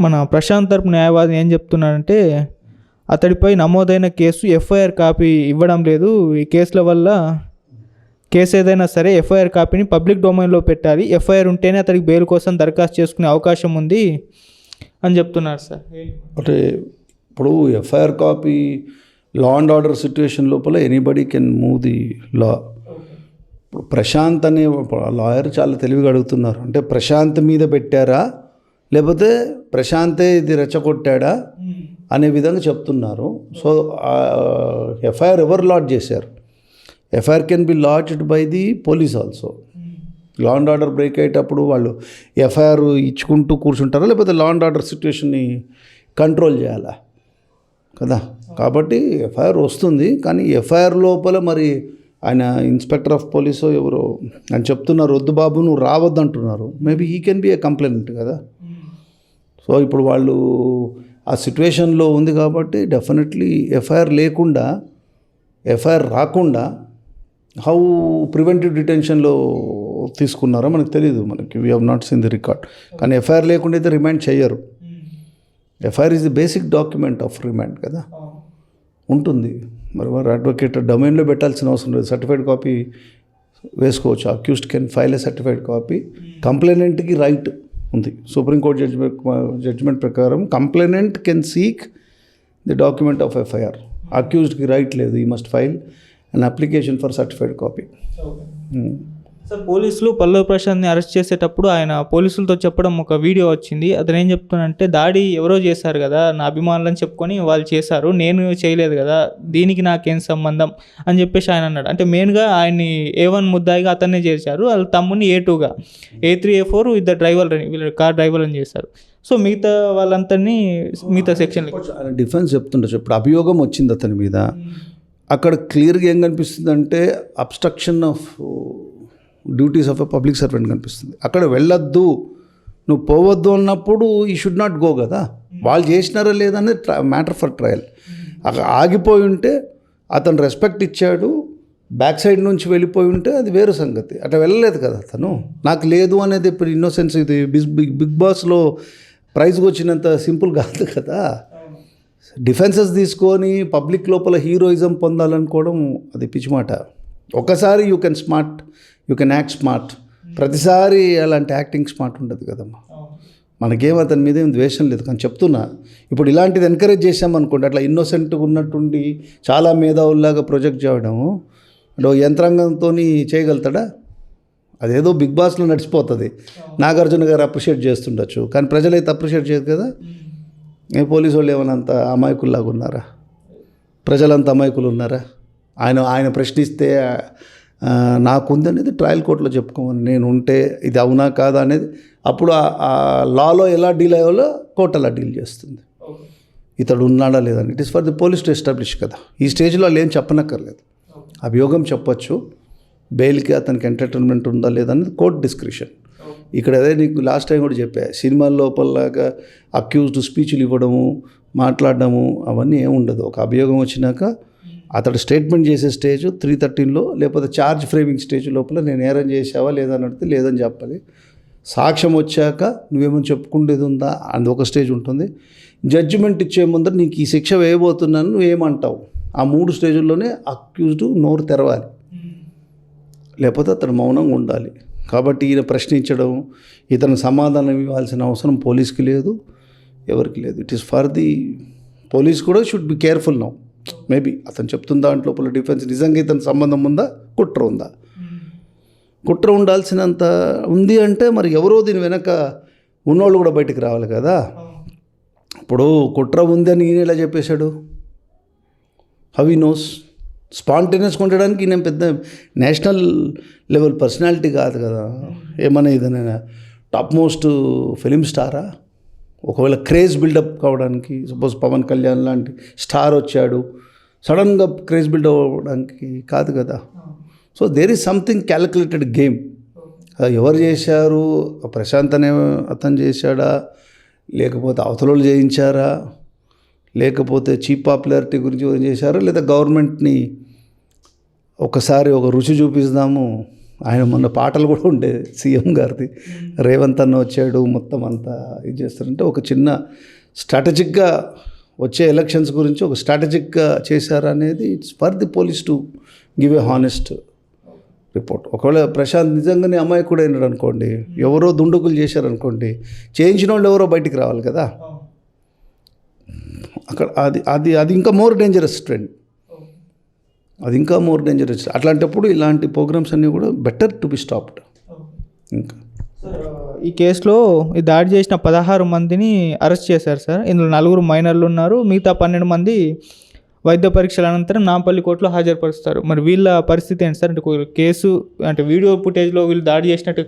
మన ప్రశాంత్ తరపు న్యాయవాది ఏం చెప్తున్నాడంటే, అతడిపై నమోదైన కేసు ఎఫ్ఐఆర్ కాపీ ఇవ్వడం లేదు. ఈ కేసుల వల్ల కేసు ఏదైనా సరే ఎఫ్ఐఆర్ కాపీని పబ్లిక్ డొమైన్లో పెట్టాలి. ఎఫ్ఐఆర్ ఉంటేనే అతడికి బెయిల్ కోసం దరఖాస్తు చేసుకునే అవకాశం ఉంది అని చెప్తున్నారు సార్. అంటే ఇప్పుడు FIR copy law and order situation లోపల anybody can move the law. ఇప్పుడు ప్రశాంత్ అనే లాయర్ చాలా తెలివిగా అడుగుతున్నారు, అంటే ప్రశాంత్ మీద పెట్టారా లేకపోతే ప్రశాంతే ఇది రెచ్చగొట్టాడా అనే విధంగా చెప్తున్నారు. సో ఎఫ్ఐఆర్ ఎవరు లాడ్జ్ చేశారు? FIR can be lodged by the police also. Law and order break అయ్యేటప్పుడు వాళ్ళు ఎఫ్ఐఆర్ ఇచ్చుకుంటూ కూర్చుంటారా, లేకపోతే లా అండ్ ఆర్డర్ సిచ్యువేషన్ని కంట్రోల్ చేయాలా కదా. కాబట్టి ఎఫ్ఐఆర్ వస్తుంది, కానీ ఎఫ్ఐఆర్ లోపల మరి ఆయన ఇన్స్పెక్టర్ ఆఫ్ పోలీసో ఎవరో అని చెప్తున్నారు, వద్దు బాబు నువ్వు రావద్దు అంటున్నారు. Maybe he can be a complaint కదా. సో ఇప్పుడు వాళ్ళు ఆ సిచ్యువేషన్లో ఉంది కాబట్టి డెఫినెట్లీ ఎఫ్ఐఆర్ లేకుండా, ఎఫ్ఐఆర్ రాకుండా హౌ ప్రివెంటివ్ డిటెన్షన్లో తీసుకున్నారో మనకు తెలియదు, మనకి we have not seen the record. కానీ ఎఫ్ఐఆర్ లేకుండా అయితే రిమాండ్ చేయరు. FIR is the basic document of remand కదా, ఉంటుంది. మరి వారు అడ్వకేట్ డొమైన్లో పెట్టాల్సిన అవసరం లేదు, సర్టిఫైడ్ కాపీ వేసుకోవచ్చు. Accused can file a certified copy. కంప్లైనెంట్కి రైట్ ఉంది. సుప్రీంకోర్టు జడ్జిమెంట్ ప్రకారం complainant can seek the document of FIR. అక్యూజ్డ్కి రైట్ లేదు. ఈ must file an application for certified copy. Sir, పోలీసులు పల్లవి ప్రశాంత్ని అరెస్ట్ చేసేటప్పుడు ఆయన పోలీసులతో చెప్పడం ఒక వీడియో వచ్చింది. అతను ఏం చెప్తున్నానంటే, దాడి ఎవరో చేశారు కదా, నా అభిమానులని చెప్పుకొని వాళ్ళు చేశారు, నేను చేయలేదు కదా, దీనికి నాకేం సంబంధం అని చెప్పేసి ఆయన అన్నాడు. అంటే మెయిన్గా ఆయన్ని A1 ముద్దాయిగా అతన్నే చేశారు, వాళ్ళ తమ్ముని A2గా, A3 A4 ఇద్దరు డ్రైవర్, వీళ్ళ కార్ డ్రైవర్ అని చేశారు. సో మిగతా వాళ్ళందరినీ మిగతా సెక్షన్ ఆయన డిఫెన్స్ చెప్తుండొచ్చు. ఇప్పుడు అభియోగం వచ్చింది అతని మీద, అక్కడ క్లియర్గా ఏం కనిపిస్తుంది అంటే abstraction of duties of a public servant కనిపిస్తుంది. అక్కడ వెళ్ళొద్దు, నువ్వు పోవద్దు అన్నప్పుడు ఈ షుడ్ నాట్ గో కదా. వాళ్ళు చేసినారా లేదనేది మ్యాటర్ ఫర్ ట్రయల్. అక్కడ ఆగిపోయి ఉంటే అతను రెస్పెక్ట్ ఇచ్చాడు, బ్యాక్ సైడ్ నుంచి వెళ్ళిపోయి ఉంటే అది వేరు సంగతి. అట్లా వెళ్ళలేదు కదా అతను. నాకు లేదు అనేది ఇప్పుడు ఇన్నోసెన్స్, ఇది బిగ్ బాస్లో ప్రైజ్కి వచ్చినంత సింపుల్ కాదు కదా. డిఫెన్సెస్ తీసుకొని పబ్లిక్ లోపల హీరోయిజం పొందాలనుకోవడం అది పిచ్చిమాట. ఒకసారి యూ కెన్ యాక్ట్ స్మార్ట్, ప్రతిసారి అలాంటి యాక్టింగ్ స్మార్ట్ ఉండదు కదమ్మా. మనకేం అతని మీద ఏం ద్వేషం లేదు, కానీ చెప్తున్నా, ఇప్పుడు ఇలాంటిది ఎంకరేజ్ చేసామనుకోండి, అట్లా ఇన్నోసెంట్గా ఉన్నట్టుండి చాలా మేధావుల్లాగా ప్రొజెక్ట్ చేయడము, అంటే యంత్రాంగంతో చేయగలుగుతాడా? అదేదో బిగ్ బాస్లో నడిచిపోతుంది. నాగార్జున గారు అప్రిషియేట్ చేస్తుండొచ్చు, కానీ ప్రజలైతే అప్రిషియేట్ చేయదు కదా. ఏ పోలీసు వాళ్ళు ఏమైనా అంత అమాయకుల్లాగా ఉన్నారా? ప్రజలంత అమాయకులు ఉన్నారా? ఆయన ప్రశ్నిస్తే నాకుంది అనేది ట్రయల్ కోర్టులో చెప్పుకోమని, నేను ఉంటే ఇది అవునా కాదా అనేది అప్పుడు ఆ లాలో ఎలా డీల్ అయ్యాలో కోర్టు అలా డీల్ చేస్తుంది. ఇతడు ఉన్నాడా లేదని it is for the police to establish కదా. ఈ స్టేజ్లో వాళ్ళు ఏం చెప్పనక్కర్లేదు. అభియోగం చెప్పొచ్చు, బెయిల్కి అతనికి ఎంటర్టైన్మెంట్ ఉందా లేదనేది కోర్ట్ డిస్క్రిప్షన్. ఇక్కడ అదే నీకు లాస్ట్ టైం కూడా చెప్పా, సినిమాల లోపలలాగా అక్యూజ్డ్ స్పీచ్లు ఇవ్వడము, మాట్లాడడము అవన్నీ ఏముండదు. ఒక అభియోగం వచ్చినాక అతడు స్టేట్మెంట్ చేసే స్టేజ్ 313లో, లేకపోతే ఛార్జ్ ఫ్రేమింగ్ స్టేజ్ లోపల నేను నేరం చేసావా లేదని అడిగితే లేదని చెప్పాలి. సాక్ష్యం వచ్చాక నువ్వేమో చెప్పుకుండేది ఉందా అని ఒక స్టేజ్ ఉంటుంది. జడ్జిమెంట్ ఇచ్చే ముందర నీకు ఈ శిక్ష వేయబోతున్నాను నువ్వేమంటావు, ఆ 3 స్టేజుల్లోనే అక్యూజ్డ్ నోరు తెరవాలి, లేకపోతే అతను మౌనంగా ఉండాలి. కాబట్టి ఈయన ప్రశ్నించడం, ఇతను సమాధానం ఇవ్వాల్సిన అవసరం పోలీస్కి లేదు, ఎవరికి లేదు. It is for the police కూడా should be careful now. Maybe అతను చెప్తున్న దాంట్లో డిఫెన్స్ నిజంగా ఇతని సంబంధం ఉందా, కుట్ర ఉందా? కుట్ర ఉండాల్సినంత ఉంది అంటే మరి ఎవరో దీని వెనక ఉన్నోళ్ళు కూడా బయటికి రావాలి కదా. ఇప్పుడు కుట్ర ఉంది అని ఈయన ఎలా చెప్పేశాడు? How he knows? స్పాంటేనియస్గా ఉండడానికి ఈయన పెద్ద నేషనల్ లెవెల్ పర్సనాలిటీ కాదు కదా. ఏమన్నా ఇదైనా టాప్ మోస్ట్ ఫిలిం స్టారా? ఒకవేళ క్రేజ్ బిల్డప్ కావడానికి, సపోజ్ పవన్ కళ్యాణ్ లాంటి స్టార్ వచ్చాడు, సడన్గా క్రేజ్ బిల్డప్ అవ్వడానికి కాదు కదా. So there is something calculated game. ఎవరు చేశారు? ప్రశాంత్ అనే అతను చేశాడా, లేకపోతే అవతలోళ్ళు చేయించారా, లేకపోతే చీప్ పాపులారిటీ గురించి చేశారా, లేదా గవర్నమెంట్ని ఒకసారి ఒక రుచి చూపిస్తాము ఆయన మొన్న పాటలు కూడా ఉండే సీఎం గారిది, రేవంత్ అన్న వచ్చాడు మొత్తం అంతా ఇది చేస్తారంటే ఒక చిన్న స్ట్రాటజిక్గా వచ్చే ఎలక్షన్స్ గురించి ఒక స్ట్రాటజిక్గా చేశారనేది it's for the police to give a honest report. ఒకవేళ ప్రశాంత్ నిజంగానే అమాయకుడు అయినాడు అనుకోండి, ఎవరో దుండగులు చేశారనుకోండి, చేయించిన వాళ్ళు ఎవరో బయటికి రావాలి కదా. అక్కడ అది అది అది ఇంకా మోర్ డేంజరస్ ట్రెండ్, అది ఇంకా మోర్ డేంజరస్. అట్లాంటప్పుడు ఇలాంటి ప్రోగ్రామ్స్ అన్నీ కూడా బెటర్ టు బి స్టాప్డ్. ఇంకా ఈ కేసులో ఈ దాడి చేసిన 16 మందిని అరెస్ట్ చేశారు సార్. ఇందులో 4 మైనర్లు ఉన్నారు, మిగతా 12 మంది వైద్య పరీక్షల అనంతరం నాంపల్లి కోర్టులో హాజరుపరుస్తారు. మరి వీళ్ళ పరిస్థితి ఏంటి సార్? అంటే కేసు అంటే వీడియో ఫుటేజ్లో వీళ్ళు దాడి చేసినట్టు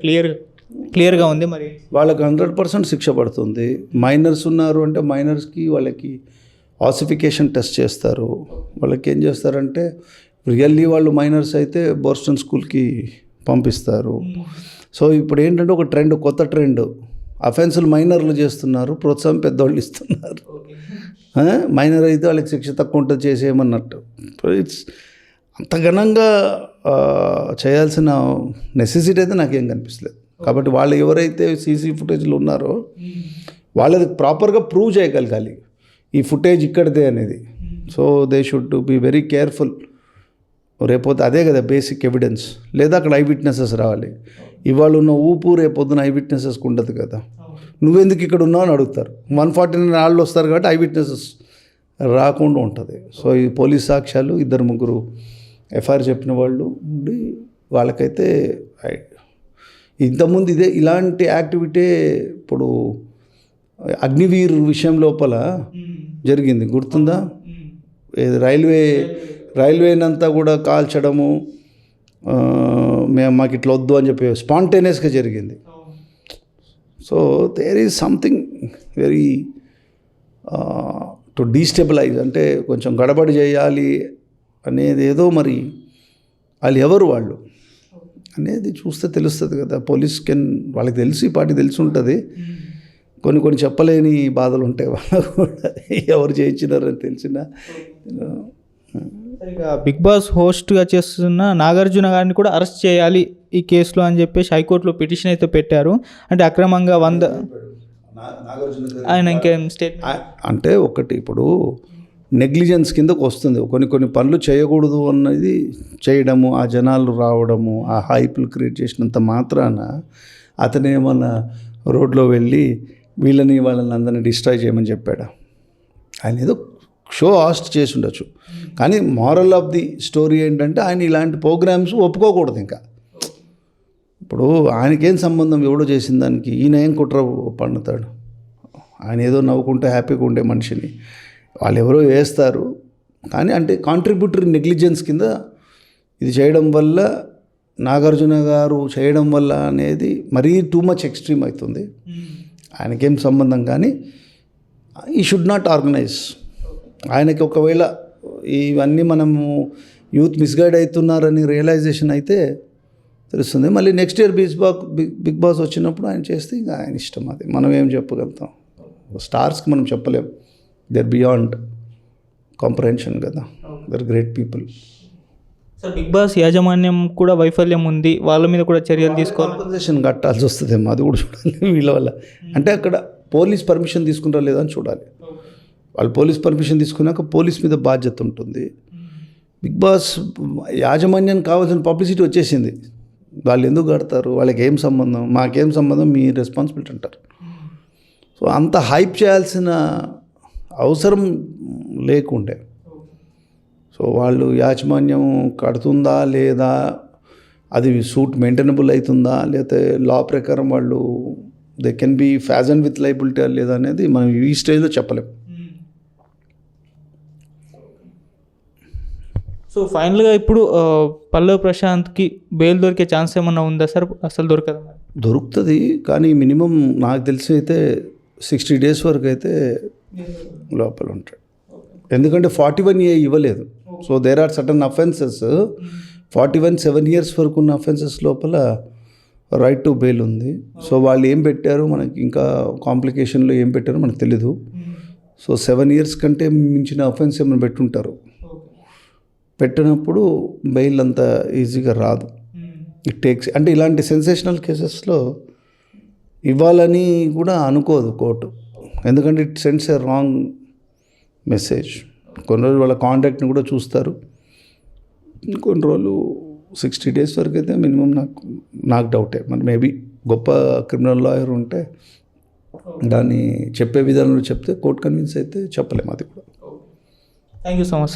క్లియర్గా ఉంది. మరి వాళ్ళకి 100% శిక్ష పడుతుంది. మైనర్స్ ఉన్నారు అంటే మైనర్స్కి వాళ్ళకి ఆసిఫికేషన్ టెస్ట్ చేస్తారు. వాళ్ళకి ఏం చేస్తారంటే రియల్లీ వాళ్ళు మైనర్స్ అయితే బోస్టన్ స్కూల్కి పంపిస్తారు. సో ఇప్పుడు ఏంటంటే ఒక ట్రెండ్, కొత్త ట్రెండ్, అఫెన్సులు మైనర్లు చేస్తున్నారు, ప్రోత్సాహం పెద్దవాళ్ళు ఇస్తున్నారు. మైనర్ అయితే వాళ్ళకి శిక్ష తక్కువ ఉంటుంది చేసేయమన్నట్టు. ఇట్స్ అంత ఘనంగా చేయాల్సిన నెసెసిటీ అయితే నాకేం కనిపిస్తలేదు. కాబట్టి వాళ్ళు ఎవరైతే సీసీ ఫుటేజ్లు ఉన్నారో వాళ్ళది ప్రాపర్గా ప్రూవ్ చేయగలగాలి ఈ ఫుటేజ్ ఇక్కడిదే అనేది. So they should be very careful. రేపోతే అదే కదా బేసిక్ ఎవిడెన్స్. లేదా అక్కడ ఐ విట్నెసెస్ రావాలి. ఇవాళ ఉన్న ఊపు రేపొద్దున ఐ విట్నెసెస్కి ఉండదు కదా. నువ్వెందుకు ఇక్కడ ఉన్నావు అని అడుగుతారు. 149 వాళ్ళు వస్తారు కాబట్టి ఐ విట్నెసెస్ రాకుండా ఉంటుంది. సో ఈ పోలీస్ సాక్ష్యాలు 2-3 ఎఫ్ఐఆర్ చెప్పిన వాళ్ళు ఉండి వాళ్ళకైతే ఇంతకుముందు ఇలాంటి యాక్టివిటీ ఇప్పుడు అగ్నివీర్ విషయం లోపల జరిగింది, గుర్తుందా? రైల్వేనంతా కూడా కాల్చడము, మాకు ఇట్లా వద్దు అని చెప్పి స్పాంటేనియస్గా జరిగింది. So there is something very to destabilize, అంటే కొంచెం గడబడి చేయాలి అనేది ఏదో. మరి వాళ్ళు ఎవరు వాళ్ళు అనేది చూస్తే తెలుస్తుంది కదా. పోలీస్ వాళ్ళకి తెలిసి పార్టీ తెలిసి ఉంటుంది. కొన్ని చెప్పలేని బాధలు ఉంటాయి వాళ్ళకు కూడా, ఎవరు చేయించినారని తెలిసిన. బిగ్ బాస్ హోస్ట్గా చేస్తున్న నాగార్జున గారిని కూడా అరెస్ట్ చేయాలి ఈ కేసులో అని చెప్పేసి హైకోర్టులో పిటిషన్ అయితే పెట్టారు. అంటే అక్రమంగా ఆయన ఇంకేం స్టేట్మెంట్ అంటే ఒకటి ఇప్పుడు నెగ్లిజెన్స్ కిందకు వస్తుంది. కొన్ని పనులు చేయకూడదు అన్నది చేయడము, ఆ జనాలు రావడము, ఆ హైప్లు క్రియేట్ చేసినంత మాత్రాన అతను ఏమన్నా రోడ్లో వెళ్ళి వాళ్ళని అందరినీ డిస్ట్రాయ్ చేయమని చెప్పాడు. ఆయన ఏదో షో హాస్ట్ చేసి ఉండొచ్చు. కానీ మారల్ ఆఫ్ ది స్టోరీ ఏంటంటే ఆయన ఇలాంటి ప్రోగ్రామ్స్ ఒప్పుకోకూడదు. ఇంకా ఇప్పుడు ఆయనకేం సంబంధం, ఎవడో చేసిన దానికి ఈయన ఏం కుట్ర పన్నుతాడు? ఆయన ఏదో నవ్వుకుంటే హ్యాపీగా ఉండే మనిషిని వాళ్ళు ఎవరో వేస్తారు. కానీ అంటే కాంట్రిబ్యూటరీ నెగ్లిజెన్స్ కింద ఇది చేయడం వల్ల, నాగార్జున గారు చేయడం వల్ల అనేది మరీ టూ మచ్ ఎక్స్ట్రీమ్ అవుతుంది. ఆయనకేం సంబంధం. కానీ ఈ షుడ్ నాట్ ఆర్గనైజ్. ఆయనకి ఒకవేళ ఇవన్నీ మనము యూత్ మిస్గైడ్ అవుతున్నారని రియలైజేషన్ అయితే తెలుస్తుంది. మళ్ళీ నెక్స్ట్ ఇయర్ బిగ్ బాస్ వచ్చినప్పుడు ఆయన చేస్తే ఇంకా ఆయన ఇష్టం. అది మనం ఏం చెప్పగలుగుతాం? స్టార్స్కి మనం చెప్పలేం. దే ఆర్ బియాండ్ కాంప్రహెన్షన్ కదా. They are great people. Sir Big Boss యాజమాన్యం కూడా వైఫల్యం ఉంది, వాళ్ళ మీద కూడా చర్యలు తీసుకోవాలి. కాంపన్సేషన్ కట్టాల్సి వస్తుందేమో, అది కూడా చూడాలి వీళ్ళ వల్ల. అంటే అక్కడ పోలీస్ పర్మిషన్ తీసుకుంటారా లేదా అని చూడాలి. వాళ్ళు పోలీస్ పర్మిషన్ తీసుకున్నాక పోలీస్ మీద బాధ్యత ఉంటుంది. బిగ్ బాస్ యాజమాన్యానికి కావాల్సిన పబ్లిసిటీ వచ్చేసింది. వాళ్ళు ఎందుకు కడతారు, వాళ్ళకి ఏం సంబంధం, మాకేం సంబంధం, మీ రెస్పాన్సిబిలిటీ అంటారు. సో అంత హైప్ చేయాల్సిన అవసరం లేకుండే. సో వాళ్ళు యాజమాన్యం కడుతుందా లేదా, అది సూట్ మెయింటైనబుల్ అవుతుందా, లేకపోతే లా ప్రకారం వాళ్ళు they can be fastened with liability లేదా అనేది మనం ఈ స్టేజ్లో చెప్పలేం. సో ఫైనల్గా ఇప్పుడు పల్లవి ప్రశాంత్కి బెయిల్ దొరికే ఛాన్స్ ఏమన్నా ఉందా సార్? అసలు దొరకదా? దొరుకుతుంది, కానీ మినిమం నాకు తెలిసి అయితే 60 days వరకు అయితే లోపల ఉంటాడు. ఎందుకంటే 41A ఇవ్వలేదు. So there are certain offences 7 years వరకు ఉన్న అఫెన్సెస్ లోపల రైట్ టు బెయిల్ ఉంది. సో వాళ్ళు ఏం పెట్టారు మనకి, ఇంకా కాంప్లికేషన్లో ఏం పెట్టారో మనకు తెలీదు. సో 7 years కంటే మించిన అఫెన్స్ ఏమైనా పెట్టుంటారు. పెట్టినప్పుడు బెయిల్ అంత ఈజీగా రాదు. ఇట్ టేక్స్ అంటే ఇలాంటి సెన్సేషనల్ కేసెస్లో ఇవ్వాలని కూడా అనుకోదు కోర్టు, ఎందుకంటే it sends A wrong message. కొన్ని రోజులు వాళ్ళ కాంటాక్ట్ని కూడా చూస్తారు, కొన్ని రోజులు 60 days వరకు అయితే మినిమం నాకు డౌటే. మరి మేబీ గొప్ప క్రిమినల్ లాయర్ ఉంటే దాన్ని చెప్పే విధానంలో చెప్తే కోర్టు కన్విన్స్ అయితే చెప్పలేము అది కూడా. Thank you so much.